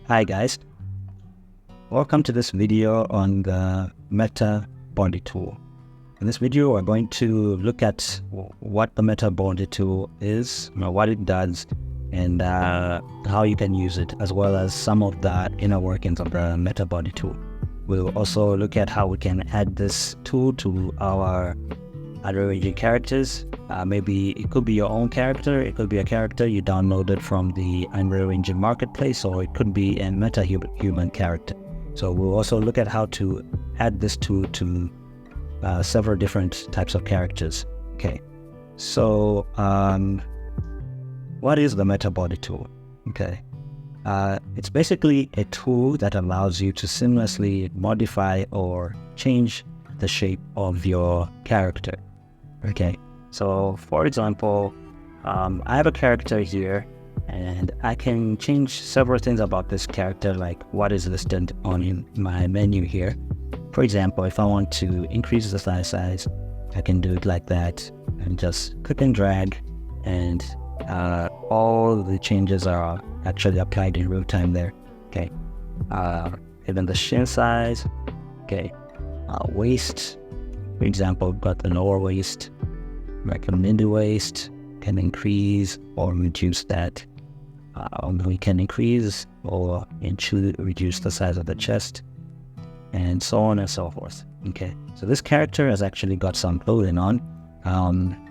Hi guys, welcome to this video on the Meta Body Tool. In this video, we're going to look at what the Meta Body Tool is, what it does, and how you can use it, as well as some of the inner workings of the Meta Body Tool. We'll also look at how we can add this tool to our rearranging characters. Maybe it could be your own character, it could be a character you downloaded from the rearranging marketplace, or it could be a meta-human character. So we'll also look at how to add this tool to several different types of characters. Okay, so what is the Meta Body Tool? Okay, it's basically a tool that allows you to seamlessly modify or change the shape of your character. Okay, so for example, I have a character here and I can change several things about this character, like what is listed on my menu here. For example, if I want to increase the size, I can do it like that and just click and drag, and all the changes are actually applied in real time there. Okay, even the shin size, okay, waist, for example, got the lower waist, recommended waist, can increase or reduce that. We can increase or reduce the size of the chest, and so on and so forth. Okay, so this character has actually got some clothing on.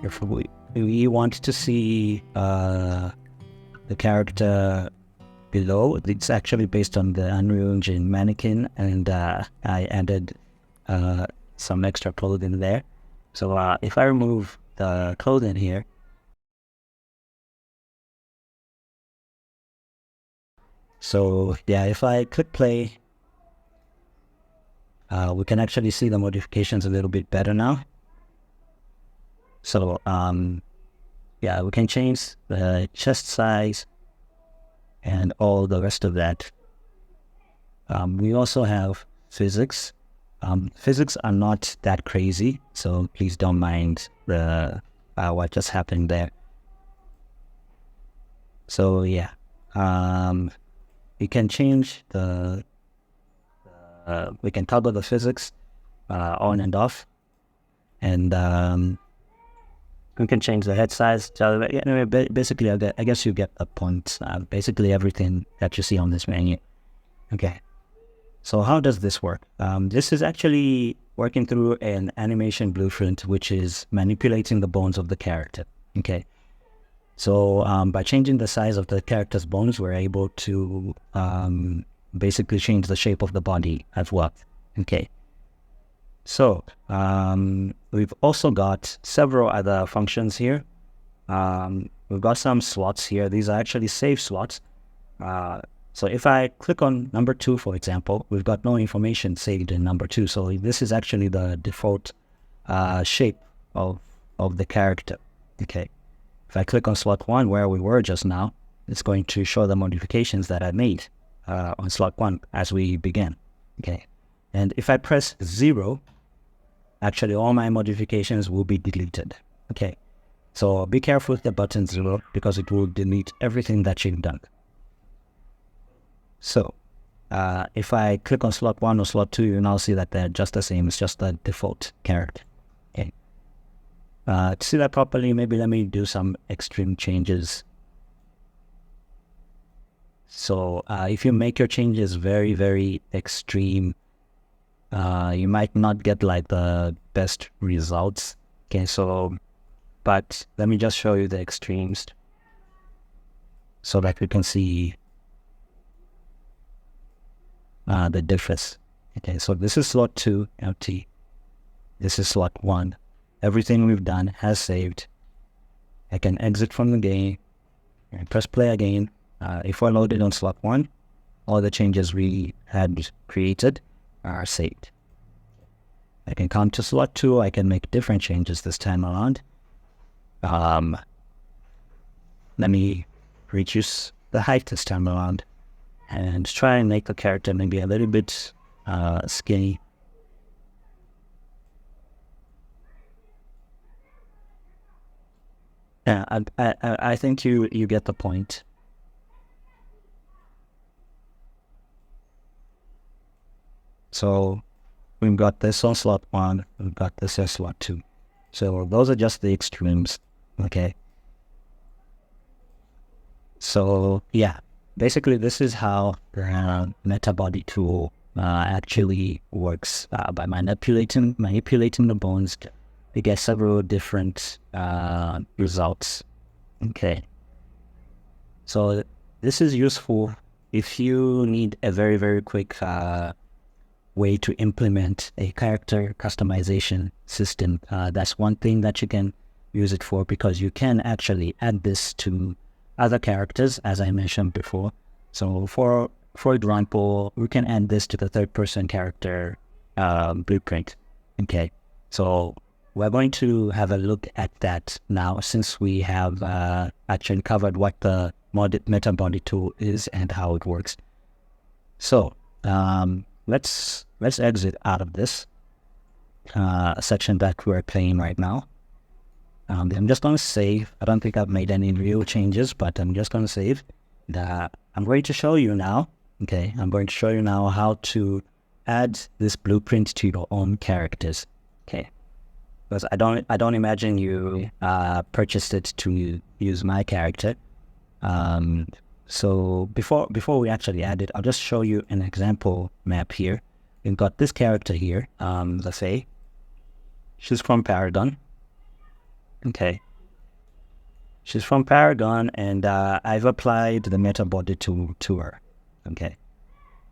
If we want to see the character below, it's actually based on the Unreal Engine mannequin, and I added some extra clothing there. So if I remove the clothing here, so yeah, if I click play, we can actually see the modifications a little bit better now. So yeah, we can change the chest size and all the rest of that. We also have physics. Physics are not that crazy, so please don't mind what just happened there. So yeah, we can change we can toggle the physics on and off, and we can change the head size. So anyway, basically, I guess you get the point. Basically everything that you see on this menu. Okay. So how does this work? This is actually working through an animation blueprint, which is manipulating the bones of the character. Okay. So by changing the size of the character's bones, we're able to basically change the shape of the body as well. Okay. So we've also got several other functions here. We've got some slots here. These are actually save slots. So if I click on number 2, for example, we've got no information saved in number 2. So this is actually the default shape of the character. Okay. If I click on slot 1, where we were just now, it's going to show the modifications that I made on slot 1 as we began. Okay. And if I press 0, actually all my modifications will be deleted. Okay. So be careful with the button 0, because it will delete everything that you've done. So if I click on slot 1 or slot 2, you now see that they're just the same. It's just the default character. Okay. To see that properly, maybe let me do some extreme changes. So if you make your changes very, very extreme, you might not get like the best results. Okay, so but let me just show you the extremes so that we can see the difference. Okay, so this is slot 2 empty. This is slot 1. Everything we've done has saved. I can exit from the game and press play again. If we're loaded on slot 1, all the changes we had created are saved. I can come to slot 2. I can make different changes this time around. Let me reduce the height this time around and try and make the character maybe a little bit skinny. Yeah, I think you get the point. So we've got this on slot 1, we've got this on slot 2. So those are just the extremes, okay? So yeah, basically this is how the meta body tool actually works. By manipulating the bones, you get several different results. Okay, so this is useful if you need a very, very quick way to implement a character customization system. That's one thing that you can use it for, because you can actually add this to other characters, as I mentioned before. So for example, we can add this to the third person character blueprint. Okay, so we're going to have a look at that now, since we have actually covered what the meta body tool is and how it works. So let's exit out of this section that we're playing right now. I'm just going to save. I don't think I've made any real changes, but I'm just going to save. I'm going to show you now. Okay, I'm going to show you now how to add this blueprint to your own characters. Okay, because I don't imagine you purchased it to use my character. So before we actually add it, I'll just show you an example map here. We've got this character here, let's say she's from Paragon. Okay, she's from Paragon, and I've applied the meta body tool to her. Okay,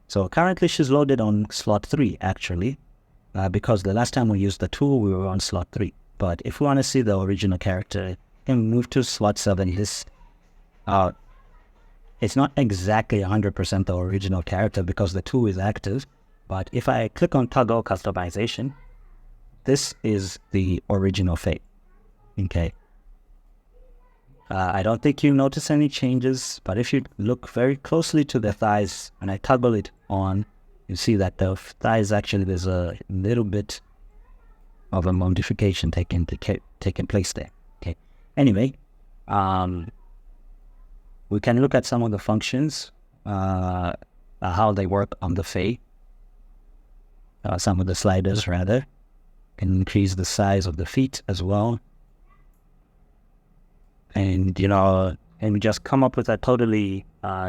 so currently she's loaded on slot 3 actually, because the last time we used the tool we were on slot 3. But if we want to see the original character, you can move to slot 7. This it's not exactly 100% the original character because the tool is active, but if I click on toggle customization, this is the original Faye. Okay. I don't think you notice any changes, but if you look very closely to the thighs and I toggle it on, you see that the thighs actually, there's a little bit of a modification taking place there. Okay. Anyway, we can look at some of the functions, how they work on the Faye. Some of the sliders rather can increase the size of the feet as well. And, and we just come up with a totally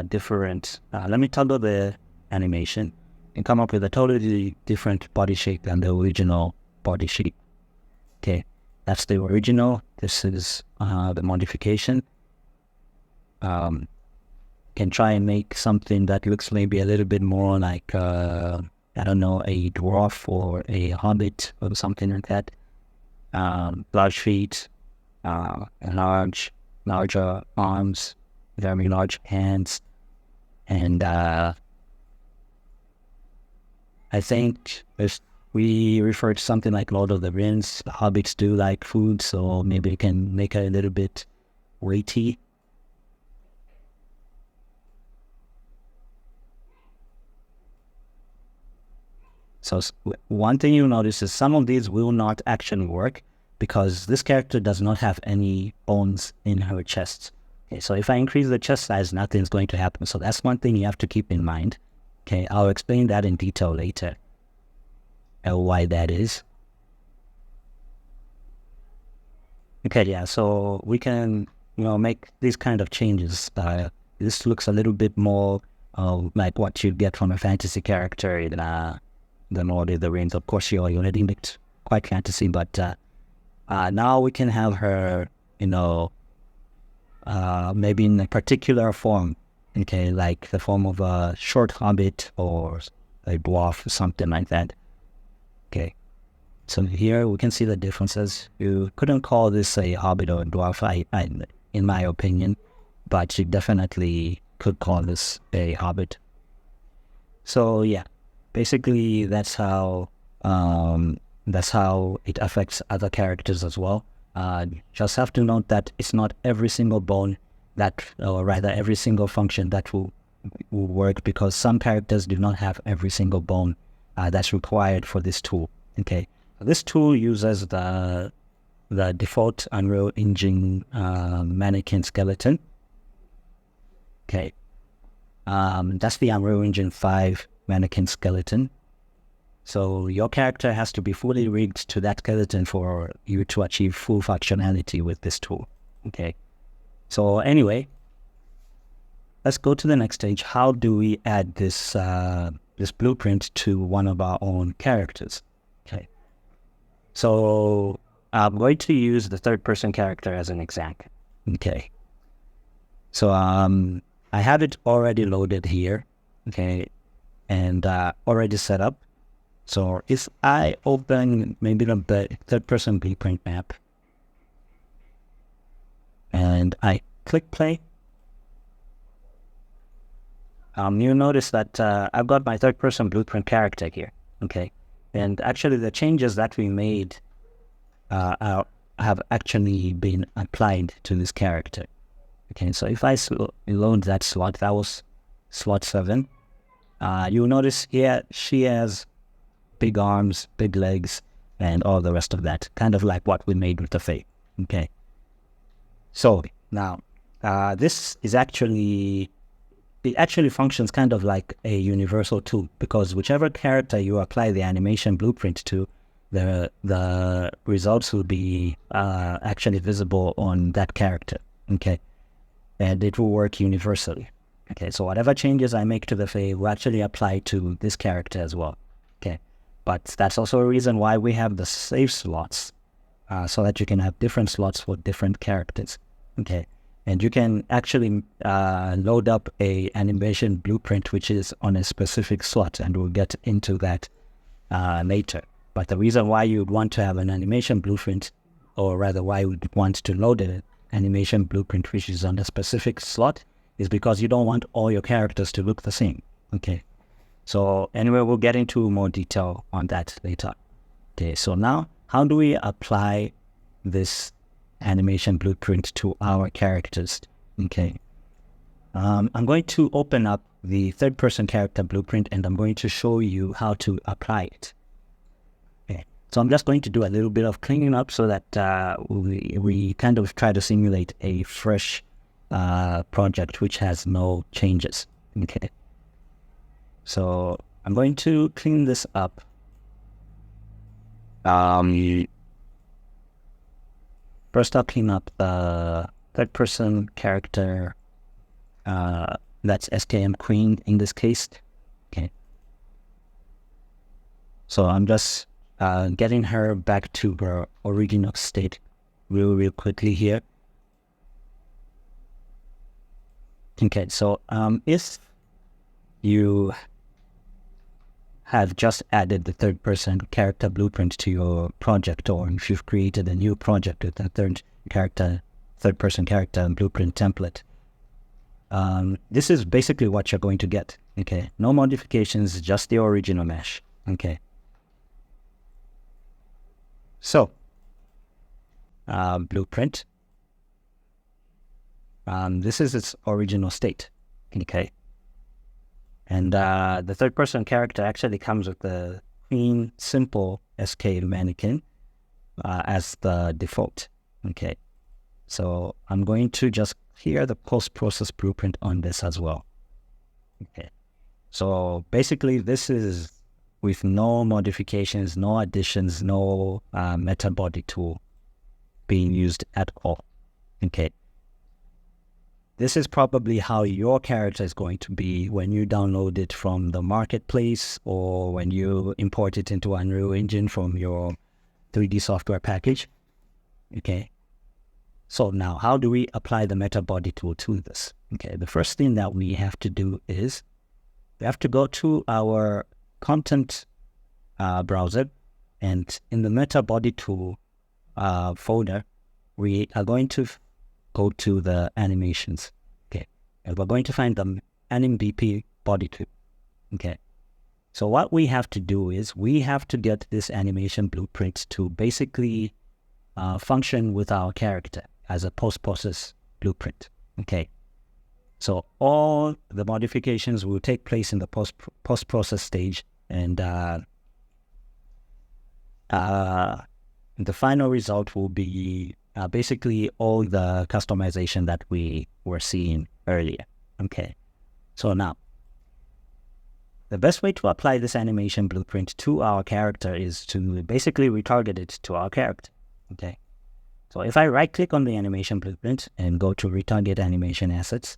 different, let me toggle the animation and come up with a totally different body shape than the original body shape. Okay, that's the original. This is the modification. Can try and make something that looks maybe a little bit more like, I don't know, a dwarf or a hobbit or something like that. Large feet, larger arms, very large hands, and I think if we refer to something like Lord of the Rings, the hobbits do like food, so maybe we can make it a little bit weighty. So one thing you'll notice is some of these will not actually work because this character does not have any bones in her chest. Okay, so if I increase the chest size, nothing's going to happen. So that's one thing you have to keep in mind. Okay, I'll explain that in detail later, why that is. Okay, yeah, so we can, make these kind of changes. This looks a little bit more like what you get from a fantasy character in the Lord of the Rings. Of course, she already looked quite fantasy, but now we can have her, maybe in a particular form, okay, like the form of a short hobbit or a dwarf or something like that. Okay, so here we can see the differences. You couldn't call this a hobbit or a dwarf, in my opinion, but you definitely could call this a hobbit. So yeah, basically that's how it affects other characters as well. Just have to note that it's not every single bone or rather every single function that will work, because some characters do not have every single bone that's required for this tool. Okay, this tool uses the default Unreal Engine mannequin skeleton. Okay, that's the Unreal Engine 5 mannequin skeleton. So your character has to be fully rigged to that skeleton for you to achieve full functionality with this tool. Okay. So anyway, let's go to the next stage. How do we add this this blueprint to one of our own characters? Okay. So I'm going to use the third person character as an example. Okay. So I have it already loaded here. Okay. And already set up. So if I open maybe the third person blueprint map and I click play, you'll notice that I've got my third person blueprint character here. Okay. And actually the changes that we made have actually been applied to this character. Okay. So if I load that slot, that was slot 7. You'll notice here she has big arms, big legs, and all the rest of that, kind of like what we made with the Fae. Okay. So now, this is actually, it actually functions kind of like a universal tool, because whichever character you apply the animation blueprint to, the results will be actually visible on that character. Okay. And it will work universally. Okay. So whatever changes I make to the Fae will actually apply to this character as well. Okay. But that's also a reason why we have the save slots, so that you can have different slots for different characters. Okay. And you can actually load up a animation blueprint which is on a specific slot, and we'll get into that later. But the reason why you'd want to have an animation blueprint, or rather why you would want to load an animation blueprint which is on a specific slot, is because you don't want all your characters to look the same. Okay. So anyway, we'll get into more detail on that later. Okay, so now how do we apply this animation blueprint to our characters? Okay, I'm going to open up the third person character blueprint and I'm going to show you how to apply it. Okay, so I'm just going to do a little bit of cleaning up so that we kind of try to simulate a fresh project which has no changes. Okay. So I'm going to clean this up. First I'll clean up the third person character, that's SKM Queen in this case. Okay. So I'm just getting her back to her original state real quickly here. Okay, so if you have just added the third person character blueprint to your project, or if you've created a new project with a third person character blueprint template, this is basically what you're going to get. Okay, no modifications, just the original mesh. Okay, so blueprint, this is its original state. Okay. And the third person character actually comes with the clean, simple SK mannequin as the default. Okay. So I'm going to just clear the post-process blueprint on this as well. Okay. So basically this is with no modifications, no additions, no meta body tool being used at all. Okay. This is probably how your character is going to be when you download it from the marketplace, or when you import it into Unreal Engine from your 3D software package. Okay. So now, how do we apply the meta body tool to this? Okay. The first thing that we have to do is we have to go to our content browser, and in the meta body tool folder, we are going to go to the animations. Okay. And we're going to find the AnimBP body tool. Okay. So what we have to do is we have to get this animation blueprint to basically function with our character as a post-process blueprint. Okay. So all the modifications will take place in the post-process stage, and the final result will be basically all the customization that we were seeing earlier. Okay. So now, the best way to apply this animation blueprint to our character is to basically retarget it to our character. Okay. So if I right click on the animation blueprint and go to retarget animation assets,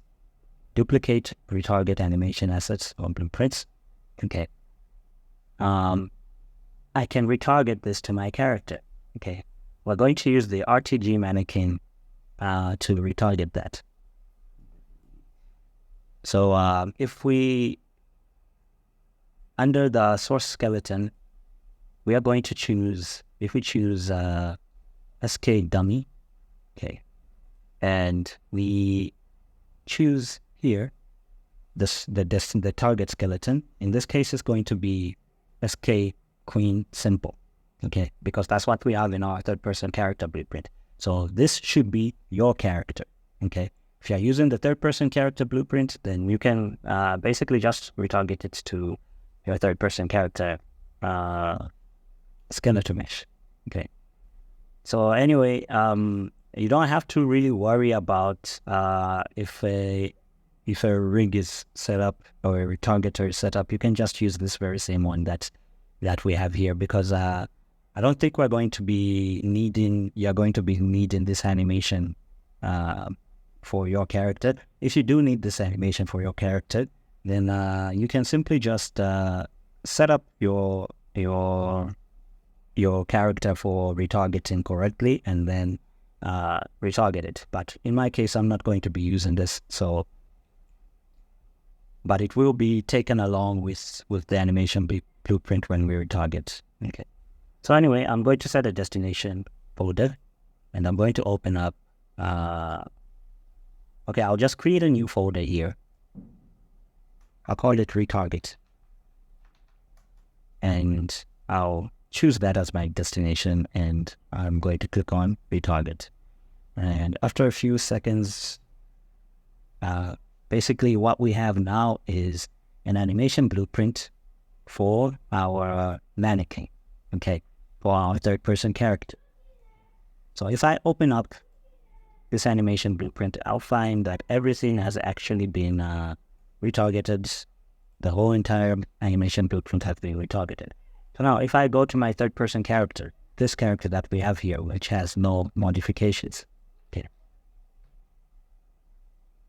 duplicate retarget animation assets or blueprints, okay, I can retarget this to my character. Okay, we're going to use the RTG mannequin to retarget that. So if we, under the source skeleton, we are going to choose, if we choose SK dummy, okay, and we choose here the target skeleton. In this case, it's going to be SK queen simple, okay, because that's what we have in our third person character blueprint. So this should be your character, okay. If you're using the third person character blueprint, then you can basically just retarget it to your third person character skeleton mesh, okay. So anyway, you don't have to really worry about if a rig is set up or a retargeter is set up. You can just use this very same one that we have here, because I don't think you're going to be needing this animation for your character. If you do need this animation for your character, then you can simply just set up your character for retargeting correctly and then retarget it. But in my case, I'm not going to be using this, but it will be taken along with the animation blueprint when we retarget. Okay. So anyway, I'm going to set a destination folder, and I'm going to open up. Okay, I'll just create a new folder here. I'll call it retarget, and I'll choose that as my destination, and I'm going to click on retarget. And after a few seconds, basically what we have now is an animation blueprint for our mannequin, okay, for our third person character. So if I open up this animation blueprint, I'll find that everything has actually been retargeted. The whole entire animation blueprint has been retargeted. So now if I go to my third person character, this character that we have here, which has no modifications, okay.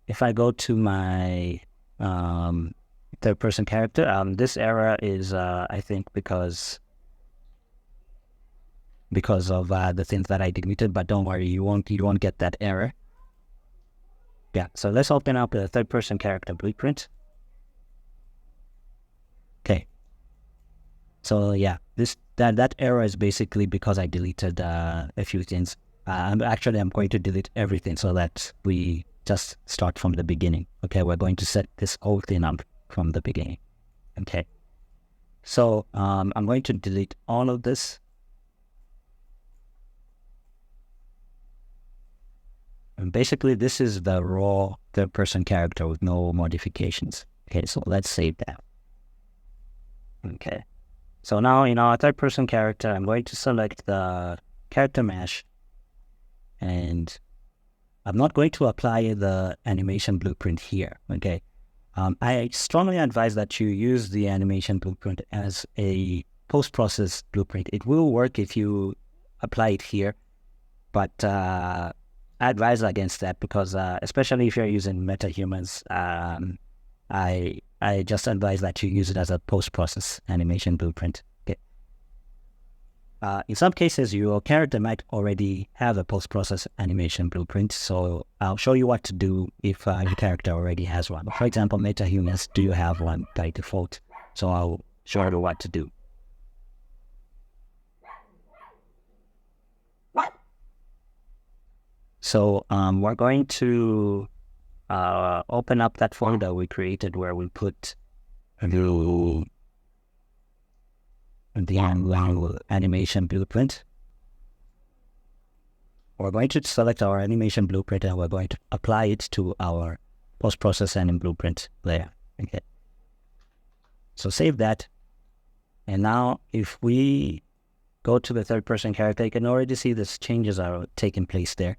If I go to my third person character, this error is I think because of the things that I deleted, but don't worry, you won't get that error. Yeah, so let's open up the third person character blueprint. Okay. So yeah, that error is basically because I deleted a few things. I'm going to delete everything so that we just start from the beginning. Okay, we're going to set this whole thing up from the beginning. Okay. So I'm going to delete all of this. And basically, this is the raw third person character with no modifications. Okay, so let's save that. Okay. So now in our third person character, I'm going to select the character mesh, and I'm not going to apply the animation blueprint here. Okay. I strongly advise that you use the animation blueprint as a post-process blueprint. It will work if you apply it here, but I advise against that because especially if you're using MetaHumans, I just advise that you use it as a post-process animation blueprint. Okay. In some cases, your character might already have a post-process animation blueprint, so I'll show you what to do if your character already has one. For example, MetaHumans do have one by default, so I'll show you what to do. So we're going to open up that folder we created where we put the animation blueprint. We're going to select our animation blueprint and we're going to apply it to our post-process anim blueprint layer. Okay. So save that. And now if we go to the third person character, you can already see these changes are taking place there.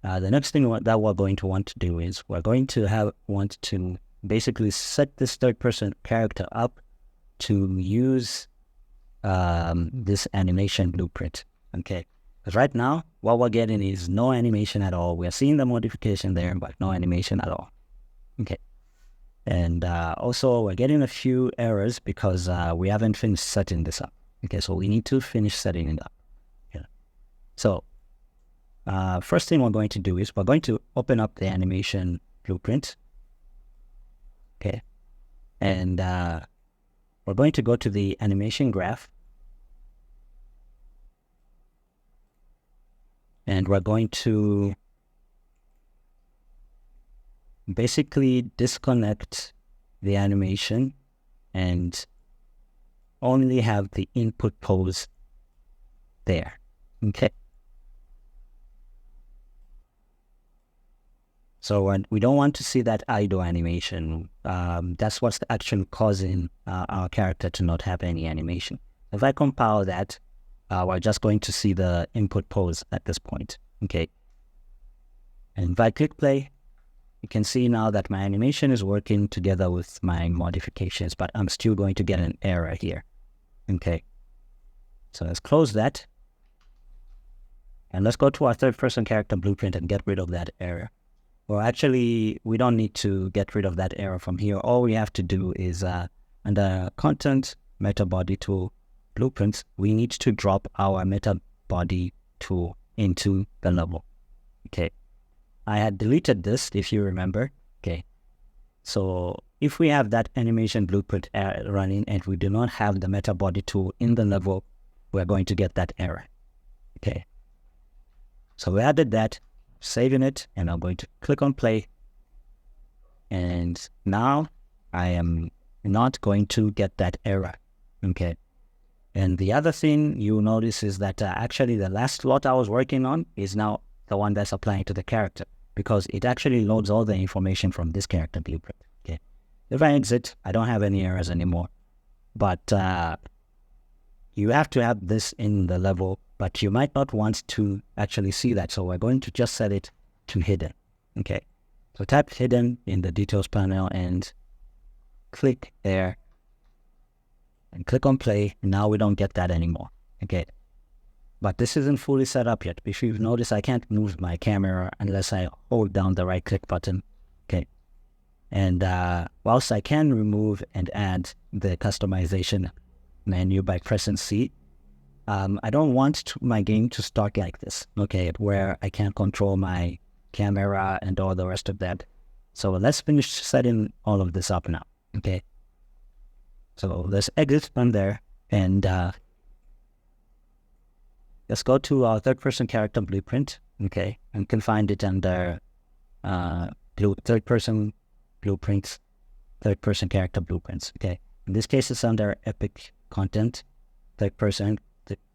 The next thing that we're going to want to do is we're going to want to basically set this third person character up to use this animation blueprint. Okay, because right now what we're getting is no animation at all. We're seeing the modification there, but no animation at all. Okay, and also we're getting a few errors because we haven't finished setting this up. Okay, so we need to finish setting it up. Yeah. So first thing we're going to do is we're going to open up the animation blueprint. Okay, and we're going to go to the animation graph, and we're going to basically disconnect the animation and only have the input pose there. Okay. So we don't want to see that idle animation. That's what's actually causing our character to not have any animation. If I compile that, we're just going to see the input pose at this point. Okay. And if I click play, you can see now that my animation is working together with my modifications, but I'm still going to get an error here. Okay. So let's close that. And let's go to our third person character blueprint and get rid of that error. Well, actually, we don't need to get rid of that error from here. All we have to do is under content, meta body tool, blueprints, we need to drop our meta body tool into the level. Okay. I had deleted this, if you remember. Okay. So if we have that animation blueprint running and we do not have the meta body tool in the level, we're going to get that error. Okay. So we added that, saving it, and I'm going to click on play. And now I am not going to get that error. Okay. And the other thing you'll notice is that actually the last lot I was working on is now the one that's applying to the character, because it actually loads all the information from this character blueprint. Okay. If I exit, I don't have any errors anymore. But you have to have this in the level, but you might not want to actually see that. So we're going to just set it to hidden. Okay. So type hidden in the details panel and click there and click on play. Now we don't get that anymore. Okay. But this isn't fully set up yet. If you've noticed, I can't move my camera unless I hold down the right click button. Okay. And whilst I can remove and add the customization menu by pressing C, I don't want my game to start like this, okay, where I can't control my camera and all the rest of that. So let's finish setting all of this up now, okay? So let's exit from there and let's go to our third person character blueprint, okay? And can find it under third person blueprints, third person character blueprints, okay? In this case, it's under epic content, third person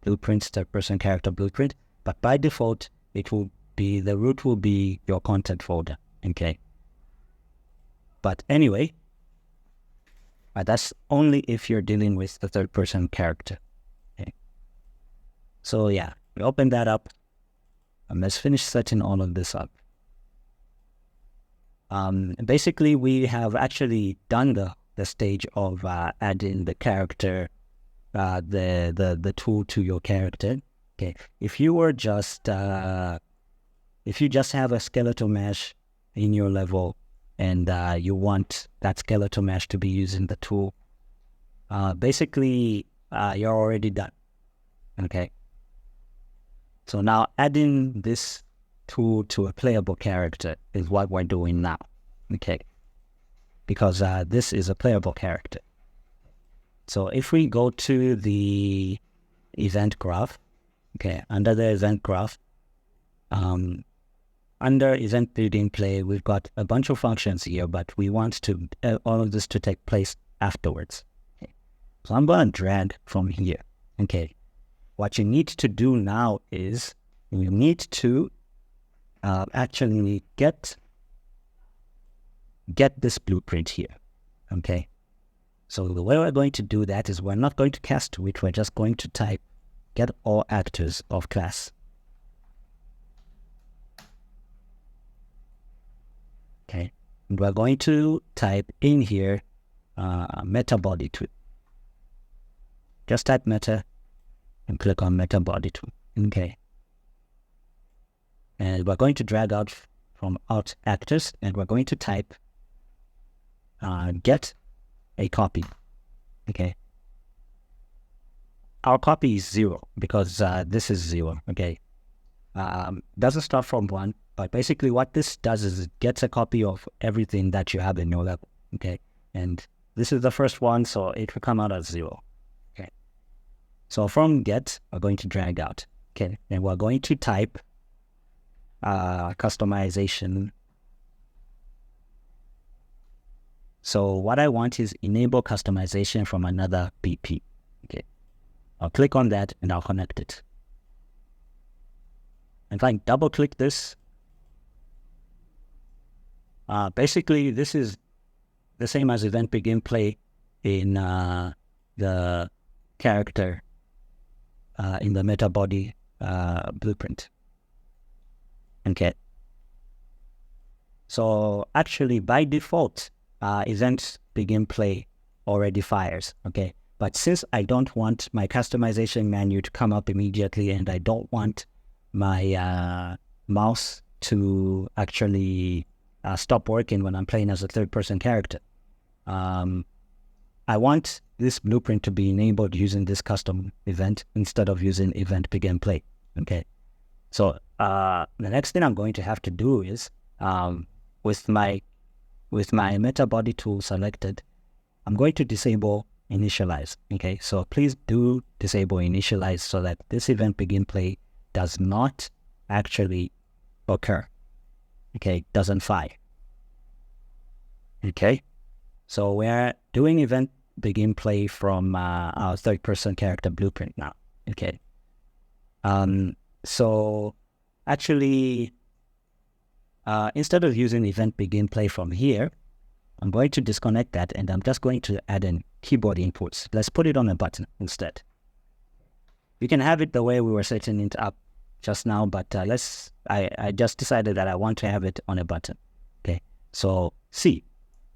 blueprints, third person character blueprint, but by default it will be, the root will be your content folder, okay? But anyway, that's only if you're dealing with the third person character, okay? So yeah, we open that up and let's finish setting all of this up. Basically we have actually done the stage of adding the character, the tool to your character. Okay, if you were just if you just have a skeletal mesh in your level and you want that skeletal mesh to be using the tool, basically you're already done. Okay, so now adding this tool to a playable character is what we're doing now. Okay, because this is a playable character. So if we go to the event graph, okay, under the event graph, under event building play, we've got a bunch of functions here, but we want to all of this to take place afterwards. Okay. So I'm going to drag from here. Okay, what you need to do now is you need to actually get this blueprint here. Okay. So the way we're going to do that is we're not going to cast to it, we're just going to type get all actors of class. Okay. And we're going to type in here meta body tool. Just type meta and click on meta body tool. Okay. And we're going to drag out from alt actors, and we're going to type get a copy. Okay. Our copy is 0 because this is 0. Okay. Doesn't start from 1, but basically what this does is it gets a copy of everything that you have in your level. Okay. And this is the first one, so it will come out as 0. Okay. So from get, we're going to drag out. Okay. And we're going to type customization. So what I want is enable customization from another BP. Okay. I'll click on that and I'll connect it. And if I double click this, basically this is the same as event begin play in the character in the meta body blueprint. Okay. So actually by default, event begin play already fires. Okay. But since I don't want my customization menu to come up immediately, and I don't want my mouse to actually stop working when I'm playing as a third-person character, I want this blueprint to be enabled using this custom event instead of using event begin play. Okay. So the next thing I'm going to have to do is with my meta body tool selected, I'm going to disable initialize. Okay, so please do disable initialize so that this event begin play does not actually occur. Okay, doesn't fire. Okay, so we're doing event begin play from our third-person character blueprint now. Okay, so actually instead of using event begin play from here, I'm going to disconnect that, and I'm just going to add in keyboard inputs. Let's put it on a button instead. You can have it the way we were setting it up just now, but I just decided that I want to have it on a button. Okay, so C.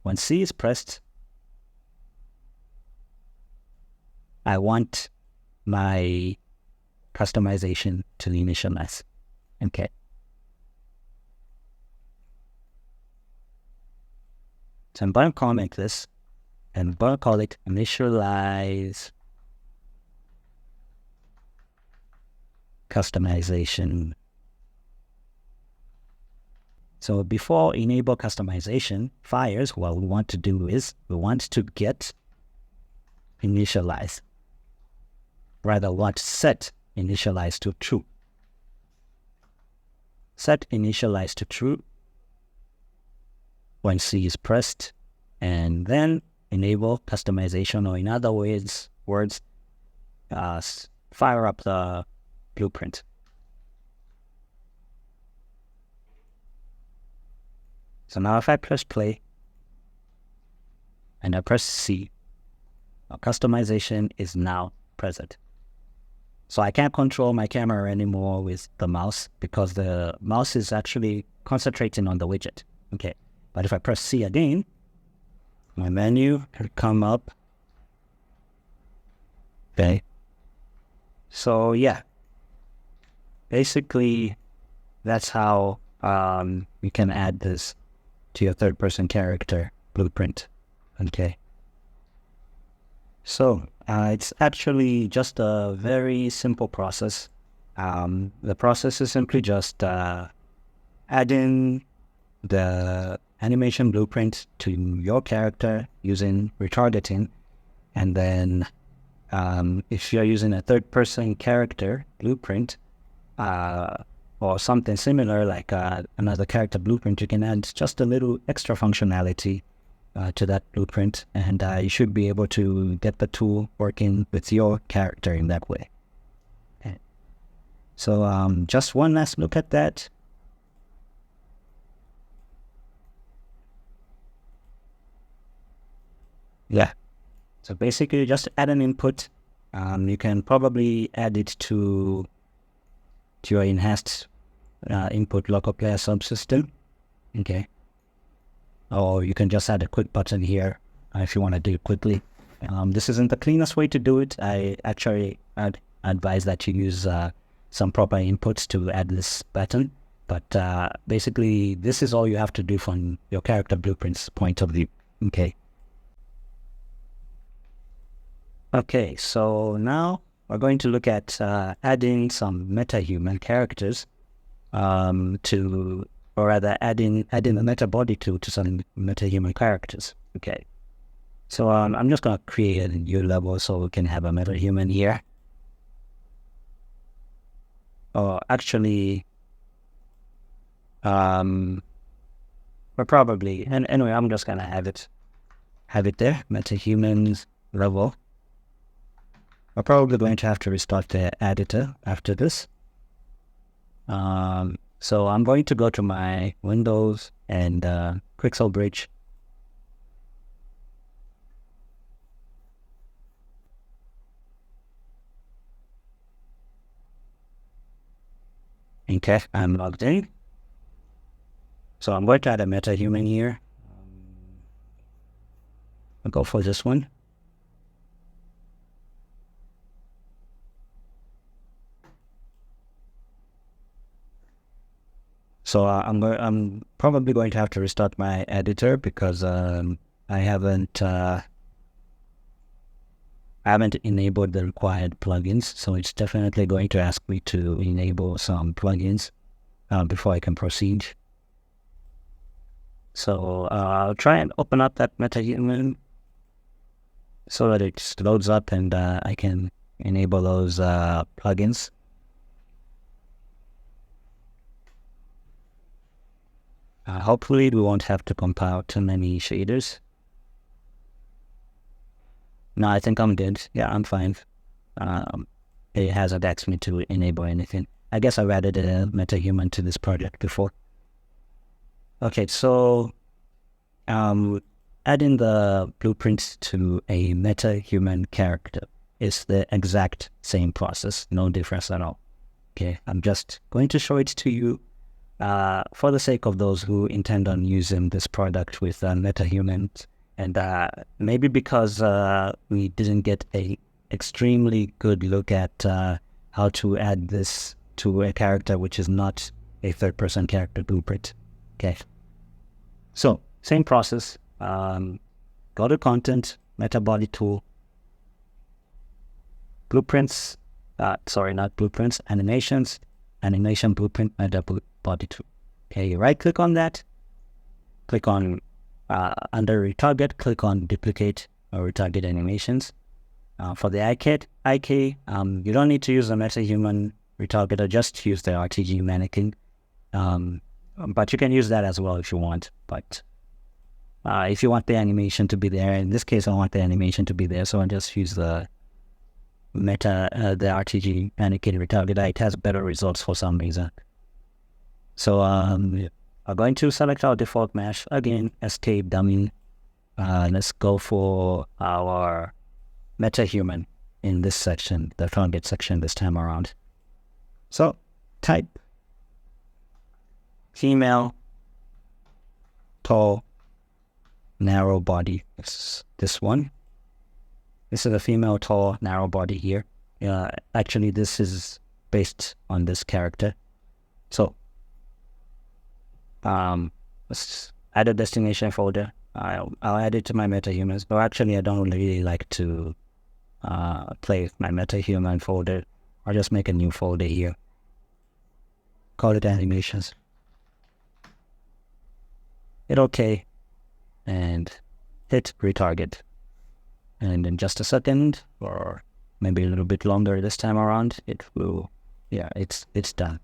When C is pressed, I want my customization to initialize. Okay. So I'm going to comment this, and I'm going to call it initialize customization. So before enable customization fires, what we want to do is we want to get initialize. Rather, we want to set initialize to true. Set initialize to true when C is pressed, and then enable customization, or in other words, fire up the blueprint. So now if I press play and I press C, our customization is now present. So I can't control my camera anymore with the mouse because the mouse is actually concentrating on the widget. Okay. But if I press C again, my menu will come up. Okay. So yeah, basically that's how you can add this to your third-person character blueprint. Okay. So it's actually just a very simple process. The process is simply just adding the animation blueprint to your character using retargeting, and then if you're using a third-person character blueprint or something similar like another character blueprint, you can add just a little extra functionality to that blueprint, and you should be able to get the tool working with your character in that way. Okay. So just one last look at that. Yeah, so basically just add an input. You can probably add it to your enhanced input local player subsystem. Okay. or you can just add a quick button here if you want to do it quickly. This isn't the cleanest way to do it. I actually advise that you use some proper inputs to add this button. But basically, this is all you have to do from your character blueprint's point of view. Okay, so now we're going to look at adding some meta-human characters or rather adding the meta body to some meta-human characters. Okay, so I'm just going to create a new level so we can have a meta-human here. Or actually, but probably, and anyway, I'm just going to have it there, meta-humans level. We're probably going to have to restart the editor after this. So I'm going to go to my Windows and Quixel Bridge. Okay, I'm logged in. So I'm going to add a meta-human here. I'll go for this one. So I'm probably going to have to restart my editor because I haven't enabled the required plugins. So it's definitely going to ask me to enable some plugins before I can proceed. So I'll try and open up that meta-human so that it loads up and I can enable those plugins. Hopefully we won't have to compile too many shaders. No, I think I'm good. Yeah, I'm fine. It hasn't asked me to enable anything. I guess I've added a meta-human to this project before. Okay, so adding the blueprint to a meta-human character is the exact same process, no difference at all. Okay, I'm just going to show it to you for the sake of those who intend on using this product with meta-humans. And maybe because we didn't get a extremely good look at how to add this to a character which is not a third-person character blueprint. Okay. So, same process. Go to Content, Meta Body Tool, Blueprints, sorry, not Blueprints, Animations, Animation Blueprint, Meta Body Tool. Okay, you right-click on that, click on under Retarget, click on Duplicate or Retarget Animations. For the IK, you don't need to use the meta-human retargeter, just use the RTG mannequin. But you can use that as well if you want. But if you want the animation to be there, in this case I want the animation to be there, so I just use the the RTG mannequin retargeter. It has better results for some reason. So I'm going to select our default mesh again, escape dummy. Let's go for our meta-human in this section, the target section this time around. So type female, tall, narrow body. This one. This is a female, tall, narrow body here. Actually, this is based on this character. So let's add a destination folder. I'll add it to my meta-humans, but actually I don't really like to play with my meta-human folder. I'll just make a new folder here. Call it animations. Hit OK and hit retarget. And in just a second, or maybe a little bit longer this time around, it will, yeah, it's done.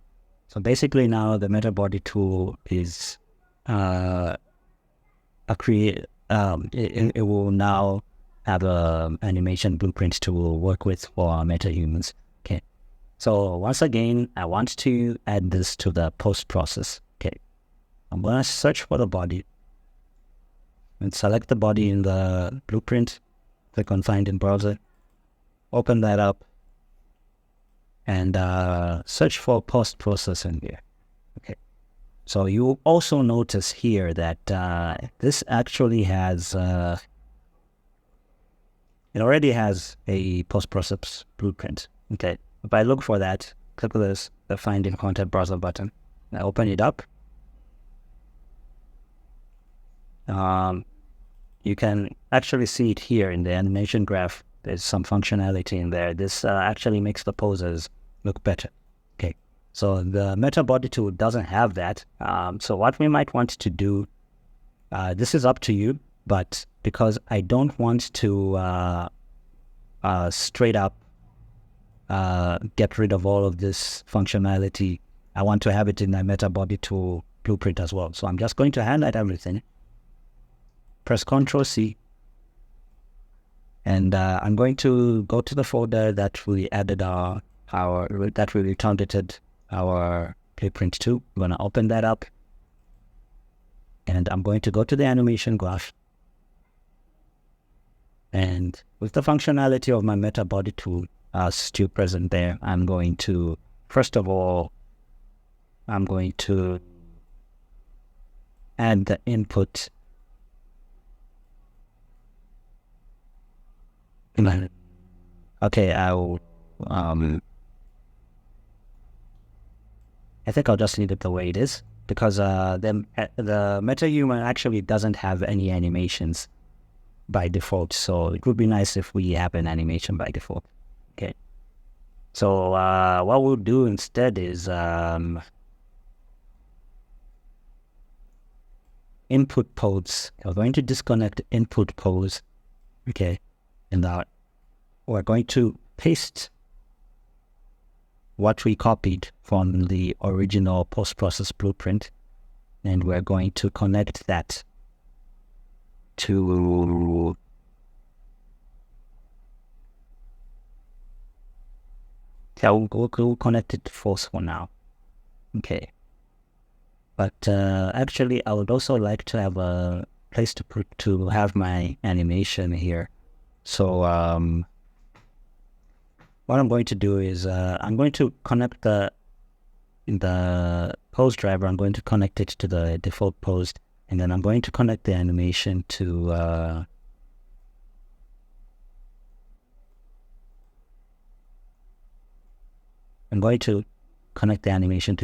So basically now the meta body tool is it will now have a animation blueprint to work with for our meta-humans. Okay. So once again, I want to add this to the post process. Okay. I'm going to search for the body and select the body in the blueprint. Click on Find in Browser. Open that up and search for post processing here. Okay. So you also notice here that this actually has, it already has a post-process blueprint. Okay, if I look for that, click this, the Find in Content Browser button. I open it up. You can actually see it here in the animation graph. There's some functionality in there. This actually makes the poses look better. Okay, so the Meta Body tool doesn't have that. So what we might want to do, this is up to you, but because I don't want to straight up get rid of all of this functionality, I want to have it in the Meta Body tool blueprint as well. So I'm just going to highlight everything, press Ctrl+C, and I'm going to go to the folder that we added that we retargeted our blueprint to. I'm going to open that up, and I'm going to go to the animation graph. And with the functionality of my Meta Body tool still present there, I'm going to, first of all, I'm going to add the input. Okay, I'll I think I'll just leave it the way it is, because the MetaHuman actually doesn't have any animations by default, so it would be nice if we have an animation by default. Okay, so what we'll do instead is input pose. We're going to disconnect input pose. Okay, and we're going to paste what we copied from the original post-process blueprint, and we're going to connect that to we'll connect it false for now. Okay, but actually I would also like to have a place to have my animation here. So what I'm going to do is I'm going to connect the pose driver. I'm going to connect it to the default pose, and then I'm going to connect the animation to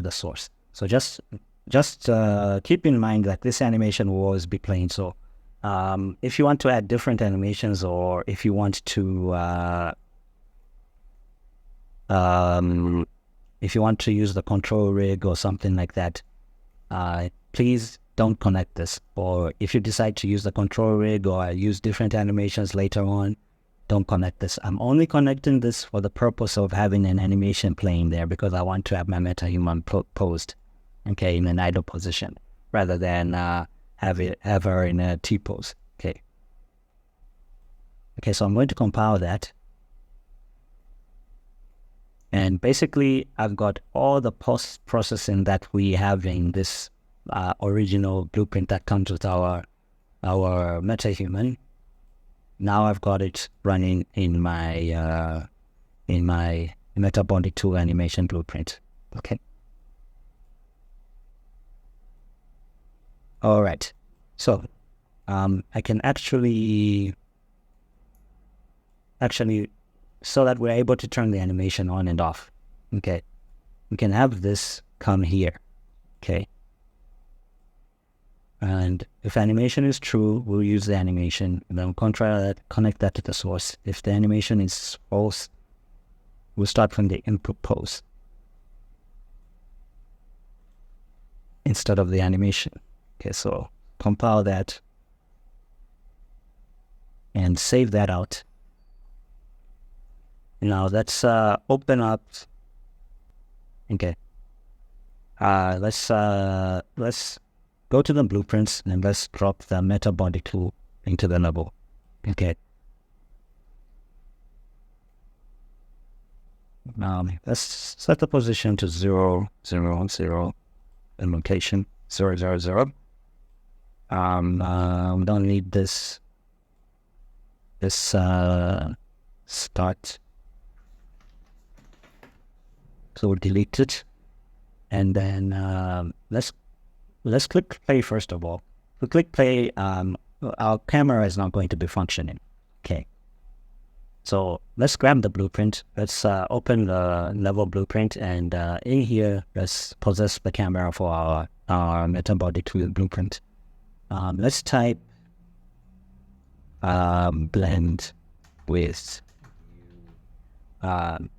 the source. So just keep in mind that this animation will always be plain. So if you want to add different animations, or if you want to use the control rig or something like that, please don't connect this. Or if you decide to use the control rig or use different animations later on, don't connect this. I'm only connecting this for the purpose of having an animation playing there, because I want to have my MetaHuman posed, okay, in an idle position, rather than have her in a T-pose. Okay, so I'm going to compile that. And basically, I've got all the post-processing that we have in this original blueprint that comes with our MetaHuman. Now I've got it running in my Meta Body tool animation blueprint. Okay. All right. So I can actually so that we're able to turn the animation on and off. Okay, we can have this come here. Okay, and if animation is true, we'll use the animation, and then we'll connect that to the source. If the animation is false, we'll start from the input pose instead of the animation. Okay, so compile that and save that out. Now let's open up. Okay, let's go to the blueprints, and let's drop the Meta Body tool into the level. Okay. Let's set the position to 0, 0, 0, and location 0, 0, 0. We don't need this start. So we'll delete it, and then let's let's click play first of all. We click play, our camera is not going to be functioning. Okay. So let's grab the blueprint. Let's open the level blueprint, and in here, let's possess the camera for our meta body tool blueprint. Let's type blend with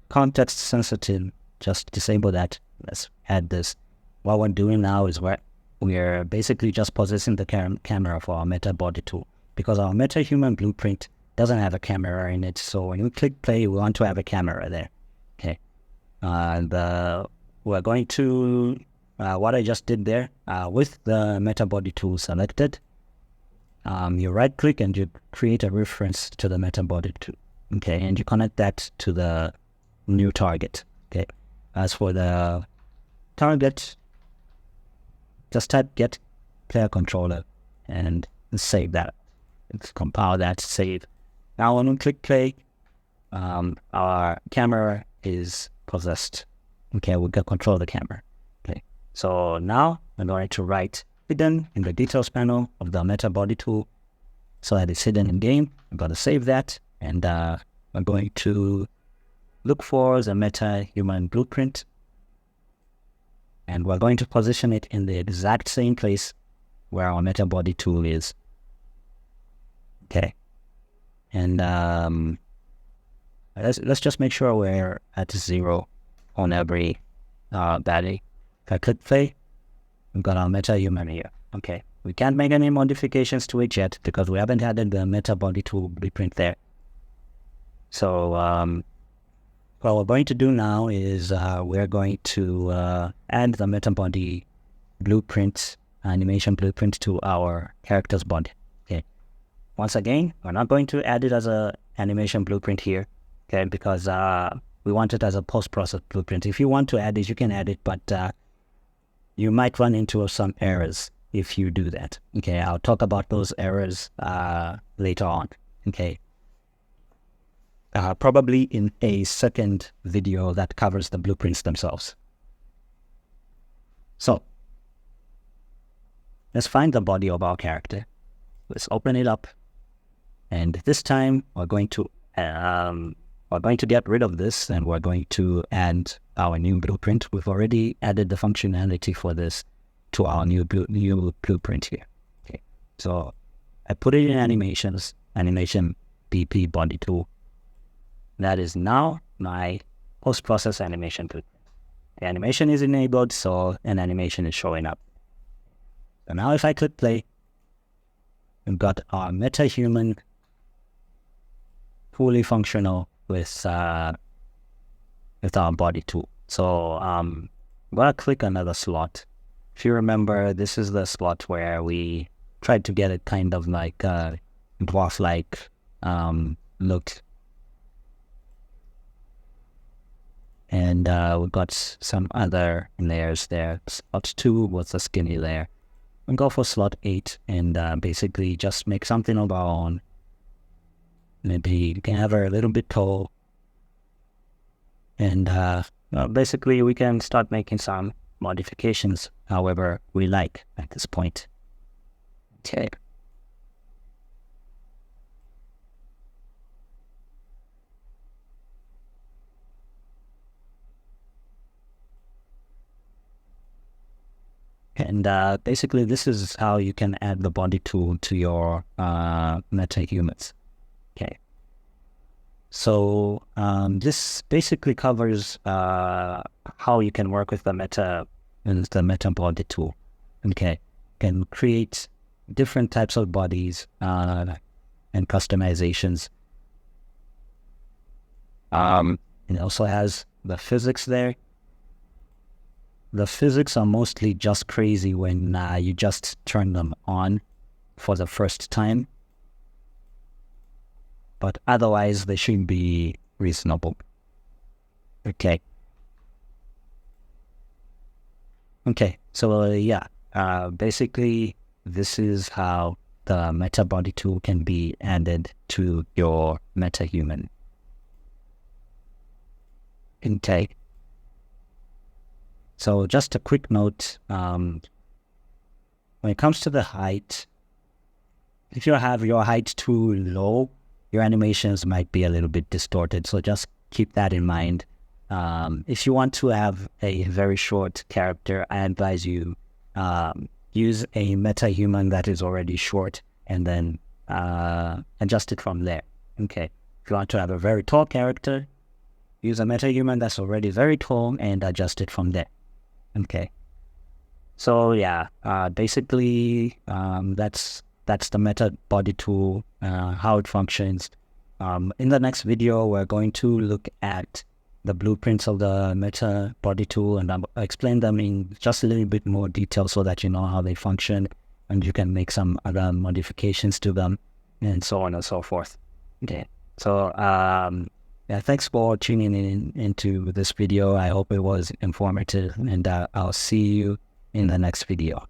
context sensitive. Just disable that. Let's add this. What we're doing now is we're basically just possessing the camera for our meta body tool, because our meta human blueprint doesn't have a camera in it. So when we click play, we want to have a camera there. Okay. And we're going to what I just did there with the meta body tool selected. You right click and you create a reference to the meta body tool. Okay, and you connect that to the new target. Okay. As for the target, just type get player controller and save that. Let's compile that, save. Now when we click play, our camera is possessed. Okay, we can control the camera. Okay, so now I'm going to write hidden in the details panel of the meta body tool, so that it's hidden in game. I'm going to save that, and I'm going to look for the meta human blueprint, and we're going to position it in the exact same place where our meta body tool is. Okay, and let's just make sure we're at 0 on every battery. If I click play, we've got our meta human here. Okay, we can't make any modifications to it yet because we haven't added the meta body tool blueprint there. So what we're going to do now is we're going to add the meta body blueprint, animation blueprint, to our character's body. Okay. Once again, we're not going to add it as a animation blueprint here, okay, because we want it as a post-process blueprint. If you want to add it, you can add it, but you might run into some errors if you do that. Okay, I'll talk about those errors later on. Okay. Probably in a second video that covers the blueprints themselves. So let's find the body of our character. Let's open it up, and this time we're going to get rid of this, and we're going to add our new blueprint. We've already added the functionality for this to our new blueprint here. Okay, so I put it in animations, animation BP body tool. That is now my post-process animation blueprint. The animation is enabled, so an animation is showing up. So now if I click play, we've got our meta-human fully functional with our body tool. So I'm going to click another slot. If you remember, this is the slot where we tried to get it kind of like dwarf-like look. And we've got some other layers there. Slot 2 was a skinny layer. We'll go for slot 8 and basically just make something of our own. Maybe we can have her a little bit tall. And basically we can start making some modifications however we like at this point. Okay. And basically this is how you can add the body tool to your meta humans. Okay. So this basically covers how you can work with the meta body tool. Okay. Can create different types of bodies and customizations. It also has the physics there. The physics are mostly just crazy when you just turn them on for the first time. But otherwise, they should be reasonable. Okay. Okay, so yeah, basically, this is how the meta body tool can be added to your meta human. Okay. So just a quick note, when it comes to the height, if you have your height too low, your animations might be a little bit distorted. So just keep that in mind. If you want to have a very short character, I advise you use a meta-human that is already short and then adjust it from there. Okay. If you want to have a very tall character, use a meta-human that's already very tall and adjust it from there. Okay. So yeah, basically that's the meta body tool, how it functions. In the next video, we're going to look at the blueprints of the meta body tool, and I'll explain them in just a little bit more detail so that you know how they function and you can make some other modifications to them and so on and so forth. Okay. So yeah, thanks for tuning in into this video. I hope it was informative, and I'll see you in the next video.